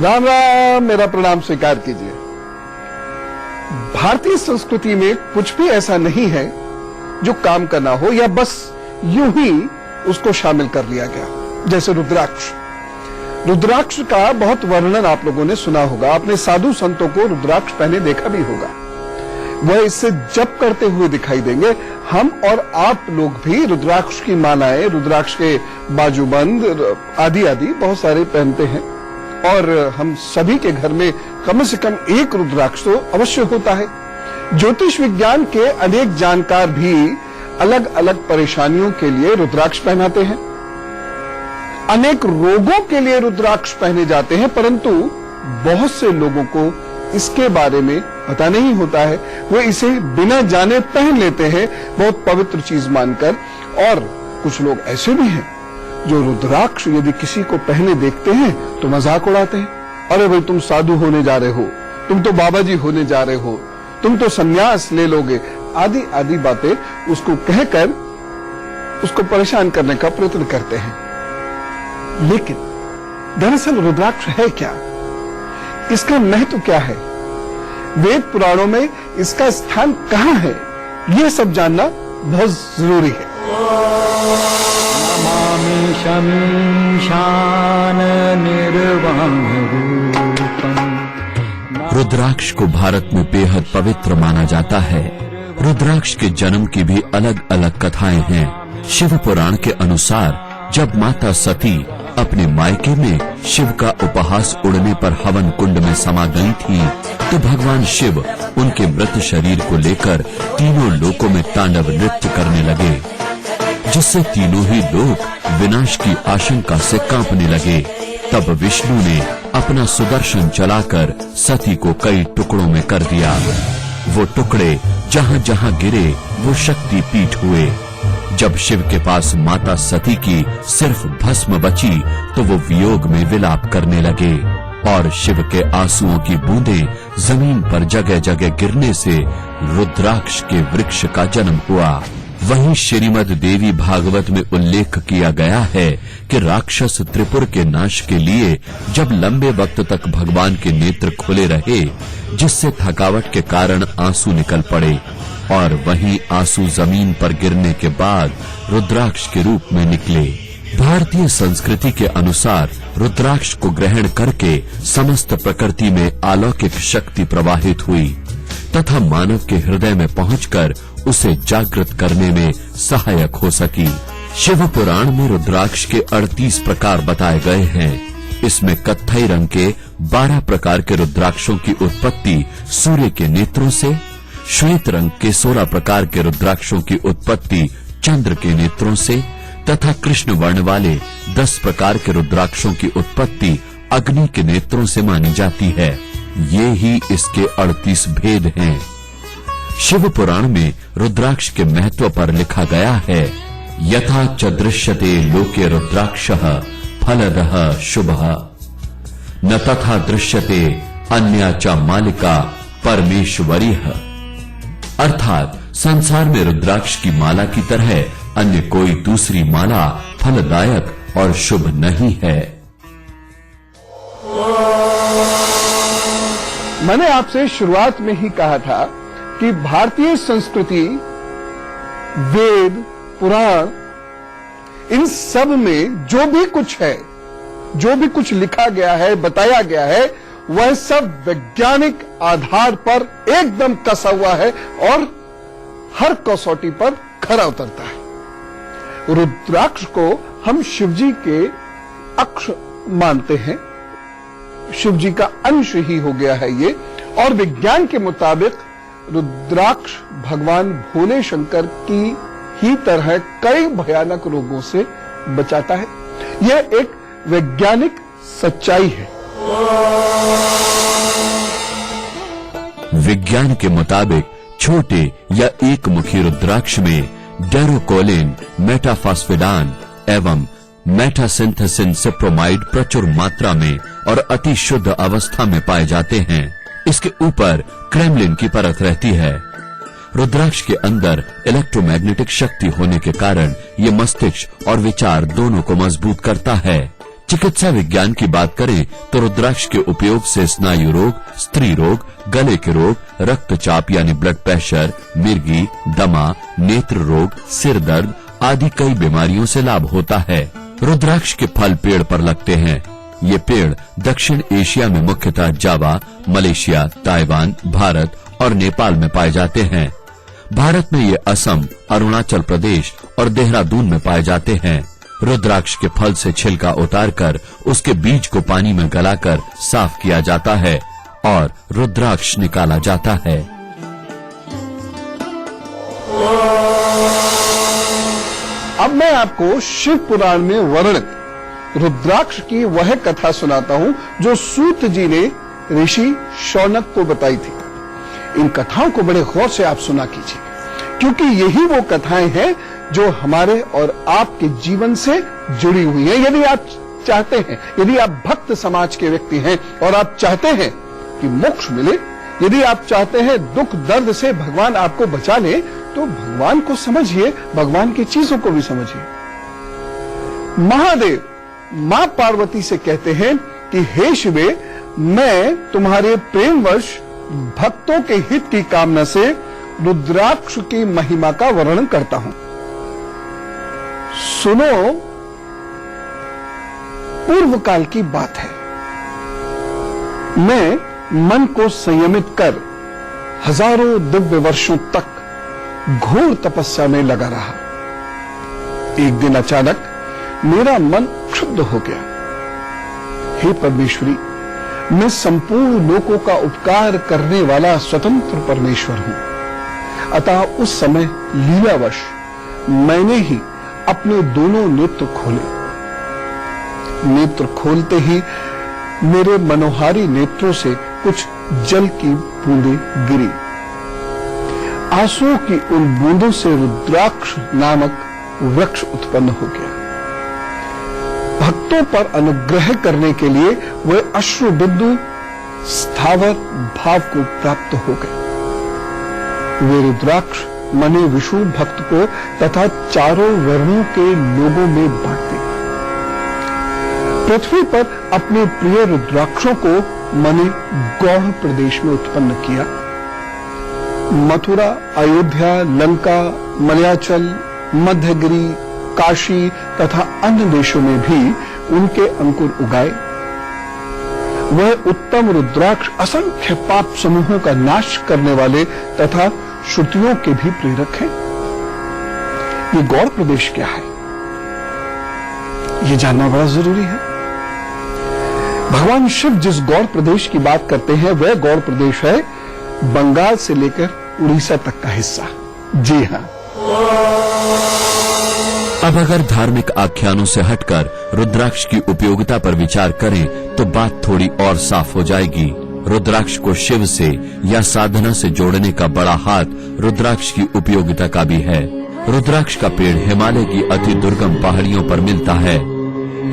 राम राम, मेरा प्रणाम स्वीकार कीजिए। भारतीय संस्कृति में कुछ भी ऐसा नहीं है जो काम करना हो या बस यूं ही उसको शामिल कर लिया गया। जैसे रुद्राक्ष, रुद्राक्ष का बहुत वर्णन आप लोगों ने सुना होगा। आपने साधु संतों को रुद्राक्ष पहने देखा भी होगा। वह इससे जप करते हुए दिखाई देंगे। हम और आप लोग भी रुद्राक्ष की मालाएं, रुद्राक्ष के बाजूबंद आदि आदि बहुत सारे पहनते हैं और हम सभी के घर में कम से कम एक रुद्राक्ष तो अवश्य होता है। ज्योतिष विज्ञान के अनेक जानकार भी अलग अलग परेशानियों के लिए रुद्राक्ष पहनाते हैं। अनेक रोगों के लिए रुद्राक्ष पहने जाते हैं, परंतु बहुत से लोगों को इसके बारे में पता नहीं होता है। वो इसे बिना जाने पहन लेते हैं, बहुत पवित्र चीज मानकर। और कुछ लोग ऐसे भी हैं जो रुद्राक्ष यदि किसी को पहने देखते हैं तो मजाक उड़ाते हैं। अरे भाई, तुम साधु होने जा रहे हो, तुम तो बाबा जी होने जा रहे हो, तुम तो संन्यास ले लोगे, आदि आदि बातें उसको कहकर उसको परेशान करने का प्रयत्न करते हैं। लेकिन दरअसल रुद्राक्ष है क्या? इसका महत्व क्या है? वेद पुराणों में इसका स्थान कहां है? यह सब जानना बहुत जरूरी है। नमामि शमीशान निर्वाण रूपम्। रुद्राक्ष को भारत में बेहद पवित्र माना जाता है। रुद्राक्ष के जन्म की भी अलग अलग कथाएं हैं। शिव पुराण के अनुसार जब माता सती अपने मायके में शिव का उपहास उड़ने पर हवन कुंड में समा गई थी, तो भगवान शिव उनके मृत शरीर को लेकर तीनों लोकों में तांडव नृत्य करने लगे, जिससे तीनों ही लोक विनाश की आशंका से कांपने लगे। तब विष्णु ने अपना सुदर्शन चलाकर सती को कई टुकड़ों में कर दिया। वो टुकड़े जहां जहां गिरे वो शक्ति पीठ हुए। जब शिव के पास माता सती की सिर्फ भस्म बची तो वो वियोग में विलाप करने लगे और शिव के आंसुओं की बूंदें जमीन पर जगह जगह गिरने से रुद्राक्ष के वृक्ष का जन्म हुआ। वहीं श्रीमद देवी भागवत में उल्लेख किया गया है कि राक्षस त्रिपुर के नाश के लिए जब लंबे वक्त तक भगवान के नेत्र खुले रहे, जिससे थकावट के कारण आंसू निकल पड़े और वहीं आंसू जमीन पर गिरने के बाद रुद्राक्ष के रूप में निकले। भारतीय संस्कृति के अनुसार रुद्राक्ष को ग्रहण करके समस्त प्रकृति में अलौकिक शक्ति प्रवाहित हुई तथा मानव के हृदय में पहुंचकर उसे जागृत करने में सहायक हो सकी। शिव पुराण में रुद्राक्ष के 38 प्रकार बताए गए हैं। इसमें कत्थई रंग के 12 प्रकार के रुद्राक्षों की उत्पत्ति सूर्य के नेत्रों से, श्वेत रंग के 16 प्रकार के रुद्राक्षों की उत्पत्ति चंद्र के नेत्रों से तथा कृष्ण वर्ण वाले 10 प्रकार के रुद्राक्षों की उत्पत्ति अग्नि के नेत्रों से मानी जाती है। ये ही इसके 38 भेद हैं। शिव पुराण में रुद्राक्ष के महत्व पर लिखा गया है, यथा च दृश्यते लोके रुद्राक्षः फलदः शुभः न तथा दृश्यते अन्या च मालिका परमेश्वरीः। अर्थात संसार में रुद्राक्ष की माला की तरह अन्य कोई दूसरी माला फलदायक और शुभ नहीं है। मैंने आपसे शुरुआत में ही कहा था कि भारतीय संस्कृति, वेद, पुराण, इन सब में जो भी कुछ है, जो भी कुछ लिखा गया है, बताया गया है, वह सब वैज्ञानिक आधार पर एकदम कसा हुआ है और हर कसौटी पर खरा उतरता है। रुद्राक्ष को हम शिवजी के अक्ष मानते हैं, शिवजी का अंश ही हो गया है ये। और विज्ञान के मुताबिक रुद्राक्ष भगवान भोले शंकर की ही तरह कई भयानक रोगों से बचाता है। यह एक वैज्ञानिक सच्चाई है। विज्ञान के मुताबिक छोटे या एक मुखी रुद्राक्ष में डेरोकोलिन, मेटाफॉस्फेडान एवं मेटासिंथेसिन सिप्रोमाइड प्रचुर मात्रा में और अति शुद्ध अवस्था में पाए जाते हैं। इसके ऊपर क्रेमलिन की परत रहती है। रुद्राक्ष के अंदर इलेक्ट्रोमैग्नेटिक शक्ति होने के कारण ये मस्तिष्क और विचार दोनों को मजबूत करता है। चिकित्सा विज्ञान की बात करें तो रुद्राक्ष के उपयोग से स्नायु रोग, स्त्री रोग, गले के रोग, रक्तचाप यानी ब्लड प्रेशर, मिर्गी, दमा, नेत्र रोग, सिर दर्द आदि कई बीमारियों से लाभ होता है। रुद्राक्ष के फल पेड़ पर लगते हैं। ये पेड़ दक्षिण एशिया में मुख्यतः जावा, मलेशिया, ताइवान, भारत और नेपाल में पाए जाते हैं। भारत में ये असम, अरुणाचल प्रदेश और देहरादून में पाए जाते हैं। रुद्राक्ष के फल से छिलका उतारकर उसके बीज को पानी में गलाकर साफ किया जाता है और रुद्राक्ष निकाला जाता है। अब मैं आपको शिव पुराण में वर्णित रुद्राक्ष की वह कथा सुनाता हूं जो सूत जी ने ऋषि शौनक को बताई थी। इन कथाओं को बड़े गौर से आप सुना कीजिए, क्योंकि यही वो कथाएं हैं जो हमारे और आपके जीवन से जुड़ी हुई हैं। यदि आप चाहते हैं, यदि आप भक्त समाज के व्यक्ति हैं और आप चाहते हैं कि मोक्ष मिले, यदि आप चाहते हैं दुख दर्द से भगवान आपको बचा ले, तो भगवान को समझिए, भगवान की चीजों को भी समझिए। महादेव मां पार्वती से कहते हैं कि हे शिवे, मैं तुम्हारे प्रेमवश भक्तों के हित की कामना से रुद्राक्ष की महिमा का वर्णन करता हूं। सुनो, पूर्व काल की बात है। मैं मन को संयमित कर हजारों दिव्य वर्षों तक घोर तपस्या में लगा रहा। एक दिन अचानक मेरा मन क्षुब्ध हो गया। हे परमेश्वरी, मैं संपूर्ण लोकों का उपकार करने वाला स्वतंत्र परमेश्वर हूं। अतः उस समय लीलावश मैंने ही अपने दोनों नेत्र खोले। नेत्र खोलते ही मेरे मनोहारी नेत्रों से कुछ जल की बूंदें गिरी। आंसुओं की उन बूंदों से रुद्राक्ष नामक वृक्ष उत्पन्न हो गया। भक्तों पर अनुग्रह करने के लिए वे अश्रु बिंदु स्थावर भाव को प्राप्त हो गए। वे रुद्राक्ष मने विष्णु भक्त को तथा चारों वर्णों के लोगों में बांटे। पृथ्वी पर अपने प्रिय रुद्राक्षों को मने गौड़ प्रदेश में उत्पन्न किया। मथुरा, अयोध्या, लंका, मलयाचल, मध्यगिरी, काशी तथा अन्य देशों में भी उनके अंकुर उगाए। वह उत्तम रुद्राक्ष असंख्य पाप समूहों का नाश करने वाले तथा श्रुतियों के भी प्रेरक हैं। ये गौड़ प्रदेश क्या है, ये जानना बड़ा जरूरी है। भगवान शिव जिस गौड़ प्रदेश की बात करते हैं वह गौड़ प्रदेश है बंगाल से लेकर उड़ीसा तक का हिस्सा। जी हां। अब अगर धार्मिक आख्यानों से हटकर रुद्राक्ष की उपयोगिता पर विचार करें तो बात थोड़ी और साफ हो जाएगी। रुद्राक्ष को शिव से या साधना से जोड़ने का बड़ा हाथ रुद्राक्ष की उपयोगिता का भी है। रुद्राक्ष का पेड़ हिमालय की अति दुर्गम पहाड़ियों पर मिलता है।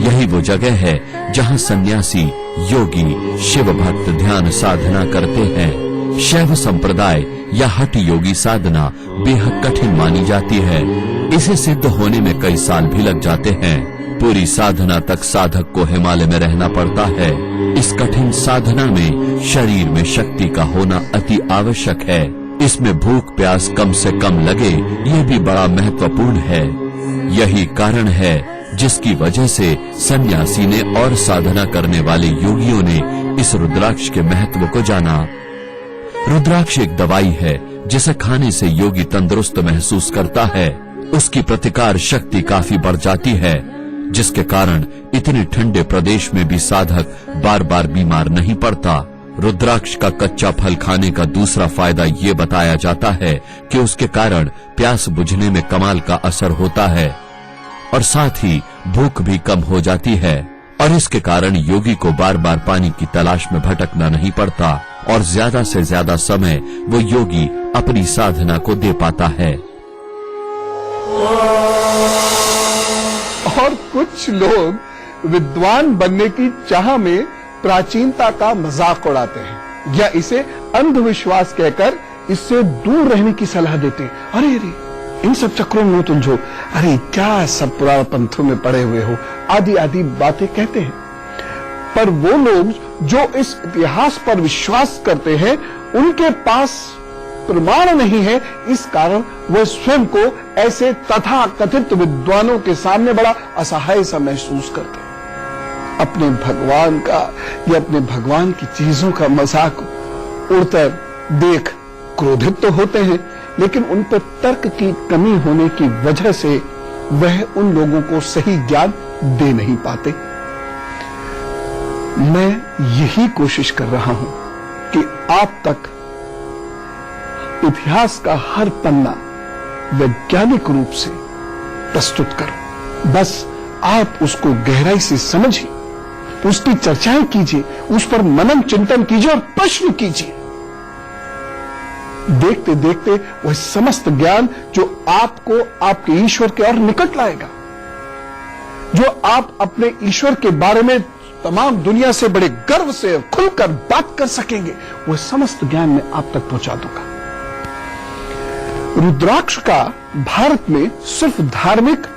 यही वो जगह है जहाँ सन्यासी, योगी, शिव भक्त ध्यान साधना करते हैं। शैव संप्रदाय या हठ योगी साधना बेहद कठिन मानी जाती है। इसे सिद्ध होने में कई साल भी लग जाते हैं। पूरी साधना तक साधक को हिमालय में रहना पड़ता है। इस कठिन साधना में शरीर में शक्ति का होना अति आवश्यक है। इसमें भूख प्यास कम से कम लगे, ये भी बड़ा महत्वपूर्ण है। यही कारण है जिसकी वजह से सन्यासी ने और साधना करने वाले योगियों ने इस रुद्राक्ष के महत्व को जाना। रुद्राक्ष एक दवाई है जिसे खाने से योगी तंदुरुस्त महसूस करता है। उसकी प्रतिकार शक्ति काफी बढ़ जाती है, जिसके कारण इतने ठंडे प्रदेश में भी साधक बार बार बीमार नहीं पड़ता। रुद्राक्ष का कच्चा फल खाने का दूसरा फायदा ये बताया जाता है कि उसके कारण प्यास बुझने में कमाल का असर होता है और साथ ही भूख भी कम हो जाती है और इसके कारण योगी को बार बार पानी की तलाश में भटकना नहीं पड़ता और ज्यादा से ज्यादा समय वो योगी अपनी साधना को दे पाता है। और कुछ लोग विद्वान बनने की चाह में प्राचीनता का मजाक उड़ाते हैं या इसे अंधविश्वास कहकर इससे दूर रहने की सलाह देते हैं। अरे इन सब चक्रों में मत उलझो, अरे क्या सब पुराण पंथों में पड़े हुए हो, आदि आदि बातें कहते हैं। पर वो लोग जो इस इतिहास पर विश्वास करते हैं, उनके पास प्रमाण नहीं है, इस कारण वह स्वयं को ऐसे तथा कथित विद्वानों के सामने बड़ा असहाय सा महसूस करते हैं। अपने भगवान का या अपने भगवान की चीजों का मजाक उड़कर देख क्रोधित तो होते हैं, लेकिन उन पर तर्क की कमी होने की वजह से वह उन लोगों को सही ज्ञान दे नहीं पाते। मैं यही कोशिश कर रहा हूं कि आप तक इतिहास का हर पन्ना वैज्ञानिक रूप से प्रस्तुत करो। बस आप उसको गहराई से समझिए, उसकी चर्चाएं कीजिए, उस पर मनन चिंतन कीजिए और प्रश्न कीजिए। देखते देखते वह समस्त ज्ञान जो आपको आपके ईश्वर के और निकट लाएगा, जो आप अपने ईश्वर के बारे में तमाम दुनिया से बड़े गर्व से खुलकर बात कर सकेंगे, वह समस्त ज्ञान मैं आप तक पहुंचा दूंगा। रुद्राक्ष का भारत में सिर्फ धार्मिक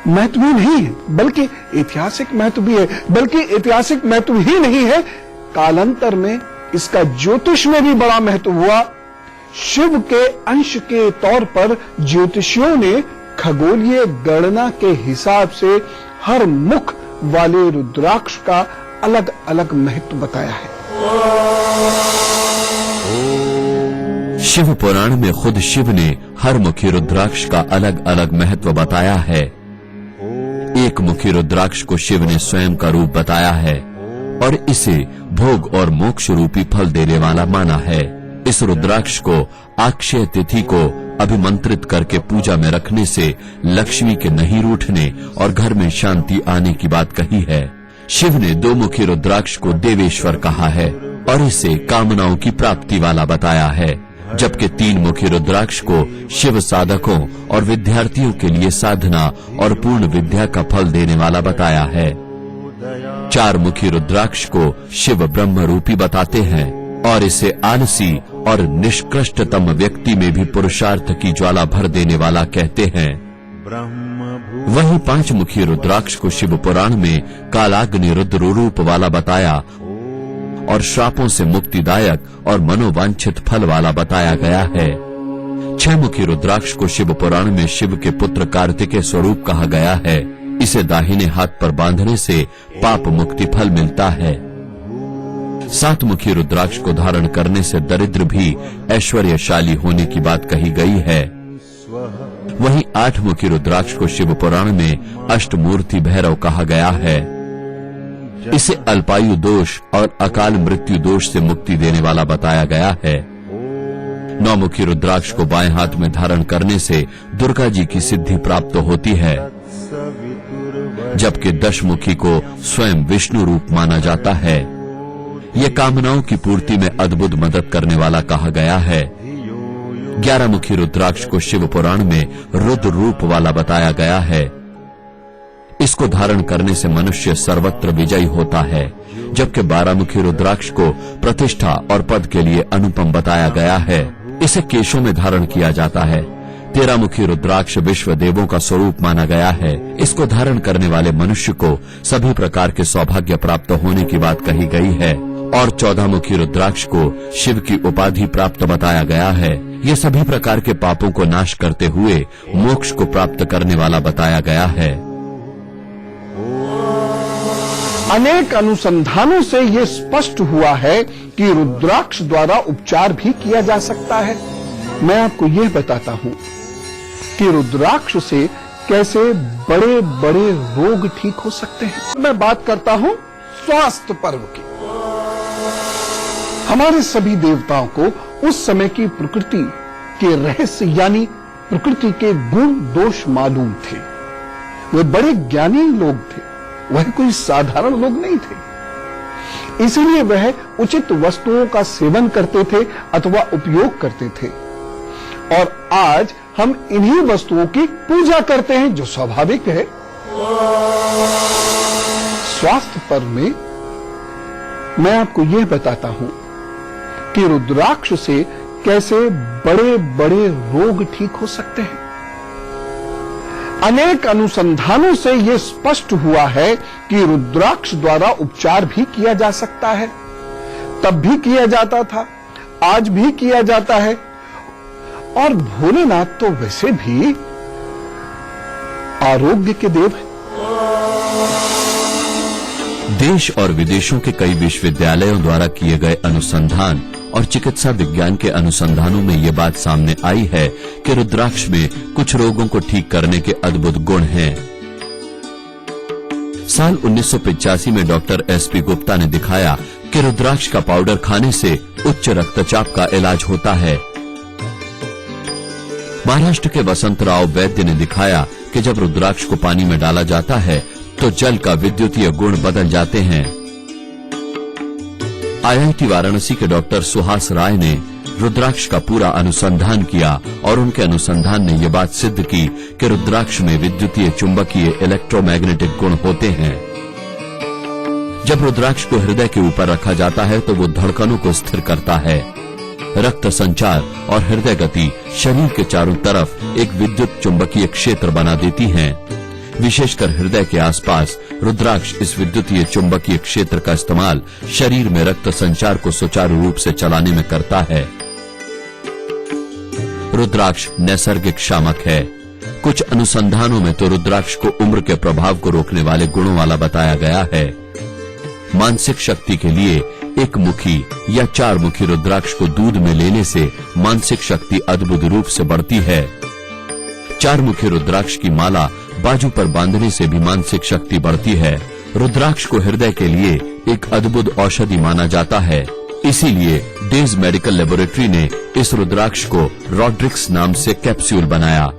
महत्व ही नहीं है, बल्कि ऐतिहासिक महत्व भी है। बल्कि ऐतिहासिक महत्व ही नहीं है, कालांतर में इसका ज्योतिष में भी बड़ा महत्व हुआ। शिव के अंश के तौर पर ज्योतिषियों ने खगोलीय गणना के हिसाब से हर मुख वाले रुद्राक्ष का अलग अलग महत्व बताया है। शिव पुराण में खुद शिव ने हर मुखी रुद्राक्ष का अलग अलग महत्व बताया है। एक मुखी रुद्राक्ष को शिव ने स्वयं का रूप बताया है और इसे भोग और मोक्ष रूपी फल देने वाला माना है। इस रुद्राक्ष को अक्षय तिथि को अभिमंत्रित करके पूजा में रखने से लक्ष्मी के नहीं रूठने और घर में शांति आने की बात कही है। शिव ने दो मुखी रुद्राक्ष को देवेश्वर कहा है और इसे कामनाओं की प्राप्ति वाला बताया है, जबकि तीन मुखी रुद्राक्ष को शिव साधकों और विद्यार्थियों के लिए साधना और पूर्ण विद्या का फल देने वाला बताया है। चार मुखी रुद्राक्ष को शिव ब्रह्म रूपी बताते हैं और इसे आलसी और निष्कृष्टतम व्यक्ति में भी पुरुषार्थ की ज्वाला भर देने वाला कहते हैं। वहीं पांच मुखी रुद्राक्ष को शिव पुराण में कालाग्नि रुद्र रूप वाला बताया और श्रापों से मुक्तिदायक और मनोवांछित फल वाला बताया गया है। छह मुखी रुद्राक्ष को शिव पुराण में शिव के पुत्र कार्तिकेय स्वरूप कहा गया है। इसे दाहिने हाथ पर बांधने से पाप मुक्ति फल मिलता है। सात मुखी रुद्राक्ष को धारण करने से दरिद्र भी ऐश्वर्यशाली होने की बात कही गई है। वहीं आठ मुखी रुद्राक्ष को शिव पुराण में अष्टमूर्ति भैरव कहा गया है। इसे अल्पायु दोष और अकाल मृत्यु दोष से मुक्ति देने वाला बताया गया है। नौ मुखी रुद्राक्ष को बाएं हाथ में धारण करने से दुर्गा जी की सिद्धि प्राप्त होती है, जबकि दशमुखी को स्वयं विष्णु रूप माना जाता है। ये कामनाओं की पूर्ति में अद्भुत मदद करने वाला कहा गया है। 11 मुखी रुद्राक्ष को शिव पुराण में रुद्र रूप वाला बताया गया है। इसको धारण करने से मनुष्य सर्वत्र विजयी होता है, जबकि 12 मुखी रुद्राक्ष को प्रतिष्ठा और पद के लिए अनुपम बताया गया है। इसे केशों में धारण किया जाता है। 13 मुखी रुद्राक्ष विश्व देवों का स्वरूप माना गया है। इसको धारण करने वाले मनुष्य को सभी प्रकार के सौभाग्य प्राप्त होने की बात कही गई है और 14 मुखी रुद्राक्ष को शिव की उपाधि प्राप्त बताया गया है। ये सभी प्रकार के पापों को नाश करते हुए मोक्ष को प्राप्त करने वाला बताया गया है। अनेक अनुसंधानों से यह स्पष्ट हुआ है कि रुद्राक्ष द्वारा उपचार भी किया जा सकता है। मैं आपको यह बताता हूं कि रुद्राक्ष से कैसे बड़े बड़े रोग ठीक हो सकते हैं। मैं बात करता हूं स्वास्थ्य पर्व की। हमारे सभी देवताओं को उस समय की प्रकृति के रहस्य यानी प्रकृति के गुण दोष मालूम थे। वे बड़े ज्ञानी लोग थे, वह कोई साधारण लोग नहीं थे। इसलिए वह उचित वस्तुओं का सेवन करते थे अथवा उपयोग करते थे और आज हम इन्हीं वस्तुओं की पूजा करते हैं, जो स्वाभाविक है। स्वास्थ्य पर्व में मैं आपको यह बताता हूं कि रुद्राक्ष से कैसे बड़े बड़े रोग ठीक हो सकते हैं। अनेक अनुसंधानों से यह स्पष्ट हुआ है कि रुद्राक्ष द्वारा उपचार भी किया जा सकता है। तब भी किया जाता था, आज भी किया जाता है। और भोलेनाथ तो वैसे भी आरोग्य के देव हैं। देश और विदेशों के कई विश्वविद्यालयों द्वारा किए गए अनुसंधान और चिकित्सा विज्ञान के अनुसंधानों में ये बात सामने आई है कि रुद्राक्ष में कुछ रोगों को ठीक करने के अद्भुत गुण हैं। साल 1985 में डॉक्टर एसपी गुप्ता ने दिखाया कि रुद्राक्ष का पाउडर खाने से उच्च रक्तचाप का इलाज होता है। महाराष्ट्र के वसंतराव वैद्य ने दिखाया कि जब रुद्राक्ष को पानी में डाला जाता है तो जल का विद्युतीय गुण बदल जाते हैं। आईआईटी वाराणसी के डॉक्टर सुहास राय ने रुद्राक्ष का पूरा अनुसंधान किया और उनके अनुसंधान ने यह बात सिद्ध की कि रुद्राक्ष में विद्युतीय चुंबकीय इलेक्ट्रोमैग्नेटिक गुण होते हैं। जब रुद्राक्ष को हृदय के ऊपर रखा जाता है तो वो धड़कनों को स्थिर करता है। रक्त संचार और हृदय गति शरीर के चारों तरफ एक विद्युत चुंबकीय क्षेत्र बना देती हैं। विशेषकर हृदय के आसपास रुद्राक्ष इस विद्युतीय चुंबकीय क्षेत्र का इस्तेमाल शरीर में रक्त संचार को सुचारू रूप से चलाने में करता है। रुद्राक्ष नैसर्गिक शामक है। कुछ अनुसंधानों में तो रुद्राक्ष को उम्र के प्रभाव को रोकने वाले गुणों वाला बताया गया है। मानसिक शक्ति के लिए एक मुखी या 4 मुखी रुद्राक्ष को दूध में लेने से मानसिक शक्ति अद्भुत रूप से बढ़ती है। 4 मुखी रुद्राक्ष की माला बाजू पर बांधने से भी मानसिक शक्ति बढ़ती है। रुद्राक्ष को हृदय के लिए एक अद्भुत औषधि माना जाता है। इसीलिए डेज मेडिकल लेबोरेटरी ने इस रुद्राक्ष को रॉड्रिक्स नाम से कैप्सूल बनाया,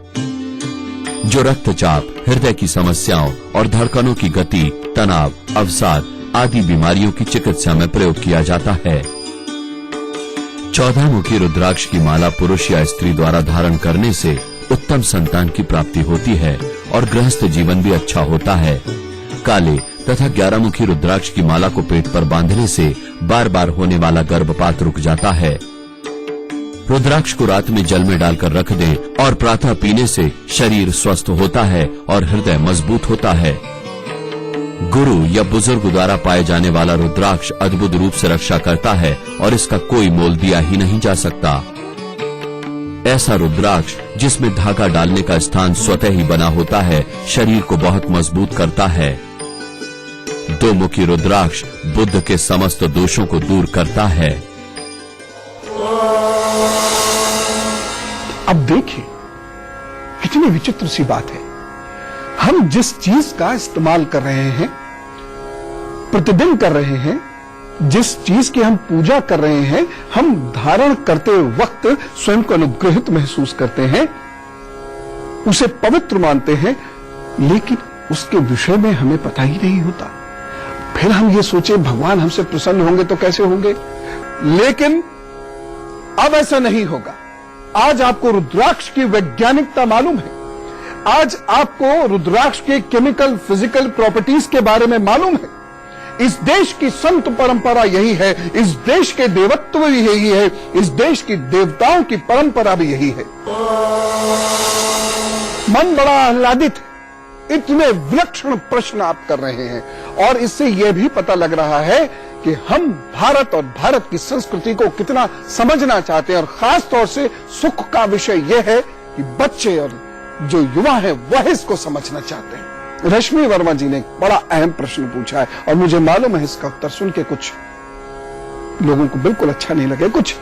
जो रक्तचाप, हृदय की समस्याओं और धड़कनों की गति, तनाव, अवसाद आदि बीमारियों की चिकित्सा में प्रयोग किया जाता है। 14 मुखी रुद्राक्ष की माला पुरुष या स्त्री द्वारा धारण करने से उत्तम संतान की प्राप्ति होती है और गृहस्थ जीवन भी अच्छा होता है। काले तथा 11 मुखी रुद्राक्ष की माला को पेट पर बांधने से बार बार होने वाला गर्भपात रुक जाता है। रुद्राक्ष को रात में जल में डालकर रख दें और प्रातः पीने से शरीर स्वस्थ होता है और हृदय मजबूत होता है। गुरु या बुजुर्ग द्वारा पाए जाने वाला रुद्राक्ष अद्भुत रूप से रक्षा करता है और इसका कोई मोल दिया ही नहीं जा सकता। ऐसा रुद्राक्ष जिसमें धागा डालने का स्थान स्वतः ही बना होता है, शरीर को बहुत मजबूत करता है। 2 मुखी रुद्राक्ष बुद्ध के समस्त दोषों को दूर करता है। अब देखिए कितनी विचित्र सी बात है। हम जिस चीज का इस्तेमाल कर रहे हैं, प्रतिदिन कर रहे हैं, जिस चीज की हम पूजा कर रहे हैं, हम धारण करते वक्त स्वयं को अनुग्रहित महसूस करते हैं, उसे पवित्र मानते हैं, लेकिन उसके विषय में हमें पता ही नहीं होता। फिर हम ये सोचे भगवान हमसे प्रसन्न होंगे तो कैसे होंगे, लेकिन अब ऐसा नहीं होगा। आज आपको रुद्राक्ष की वैज्ञानिकता मालूम है। आज आपको रुद्राक्ष के केमिकल फिजिकल प्रॉपर्टीज के बारे में मालूम है। इस देश की संत परंपरा यही है, इस देश के देवत्व भी यही है, इस देश की देवताओं की परंपरा भी यही है। मन बड़ा आह्लादित है। इतने विलक्षण प्रश्न आप कर रहे हैं और इससे यह भी पता लग रहा है कि हम भारत और भारत की संस्कृति को कितना समझना चाहते हैं। और खास तौर से सुख का विषय यह है कि बच्चे और जो युवा है वह इसको समझना चाहते हैं। रश्मि वर्मा जी ने एक बड़ा अहम प्रश्न पूछा है और मुझे मालूम है इसका उत्तर सुन के कुछ लोगों को बिल्कुल अच्छा नहीं लगे। कुछ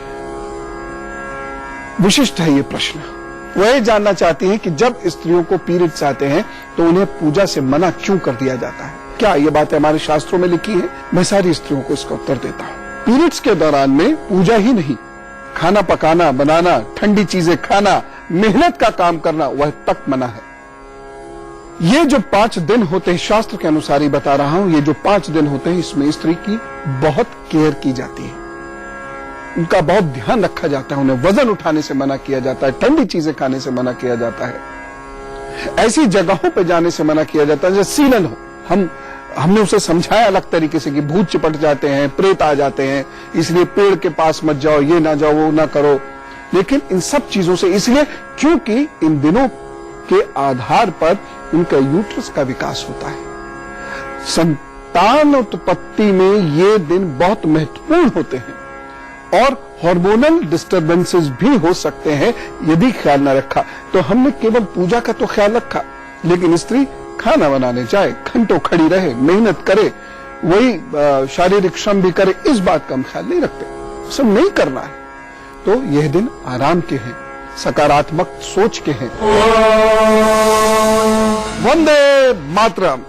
विशिष्ट है ये प्रश्न। वह जानना चाहती हैं कि जब स्त्रियों को पीरियड्स आते हैं तो उन्हें पूजा से मना क्यों कर दिया जाता है। क्या ये बात हमारे शास्त्रों में लिखी है? मैं सारी स्त्रियों को इसका उत्तर देता हूं। पीरियड्स के दौरान में पूजा ही नहीं, खाना पकाना, बनाना, ठंडी चीजें खाना, मेहनत का काम करना, वह तक मना है। ये जो 5 दिन होते हैं, शास्त्र के अनुसार ही बता रहा हूं, ये जो 5 दिन होते हैं इसमें स्त्री की बहुत केयर की जाती है, उनका बहुत ध्यान रखा जाता है। उन्हें वजन उठाने से मना किया जाता है, ठंडी चीजें खाने से मना किया जाता है, ऐसी जगहों पर जाने से मना किया जाता है जैसे सीलन हो। हमने उसे समझाया अलग तरीके से कि भूत चिपट जाते हैं, प्रेत आ जाते हैं, इसलिए पेड़ के पास मत जाओ, ये ना जाओ, वो ना करो। लेकिन इन सब चीजों से, इसलिए क्योंकि इन दिनों के आधार पर उनका यूट्रस का विकास होता है। संतान उत्पत्ति में ये दिन बहुत महत्वपूर्ण होते हैं और हार्मोनल डिस्टरबेंसेस भी हो सकते हैं यदि ख्याल न रखा। तो हमने केवल पूजा का तो ख्याल रखा, लेकिन स्त्री खाना बनाने जाए, घंटों खड़ी रहे, मेहनत करे, वही शारीरिक श्रम भी करे, इस बात का हम ख्याल नहीं रखते। सब नहीं करना है। तो यह दिन आराम के हैं, सकारात्मक सोच के हैं। वंदे मातरम।